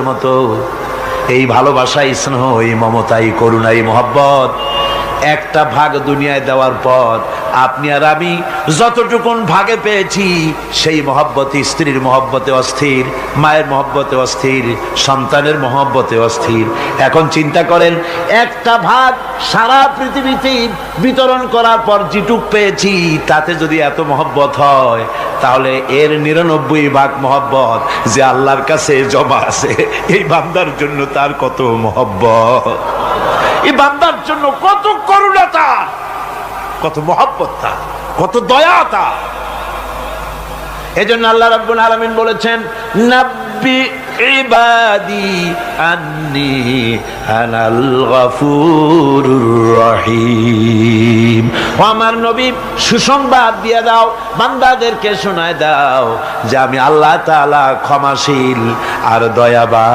মতো এই ভালোবাসা, স্নেহ, এই মমতা, এই করুণা, এই মহব্বত একটা ভাগ দুনিয়ায় দেওয়ার পর আপনি আর আমি যতটুকুন ভাগে পেয়েছি সেই মহব্বতে, স্ত্রীর মহব্বতে অস্থির, মায়ের মহব্বতে অস্থির, সন্তানের মহব্বতে অস্থির। এখন চিন্তা করেন, একটা ভাগ সারা পৃথিবীতে বিতরণ করার পর যেটুক পেয়েছি তাতে যদি এত মহব্বত হয়, তাহলে এর 99 ভাগ মহব্বত যে আল্লাহর কাছে জমা আছে, এই বান্দার জন্য তার কত মহব্বত, এই বান্দার জন্য কত করুণা তার, কত মহব্বত তার, কত দয়া তার। এজন্য আল্লাহ রাব্বুল আলামিন বলেছেন, নাব্বি ইবাদি আন্নি আনাল গফুরুর রহিম। ও আমার নবী, সুসংবাদ দিয়ে দাও, বান্দাদেরকে শোনায় দাও যে আমি আল্লাহ তাআলা ক্ষমাশীল আর দয়াবান।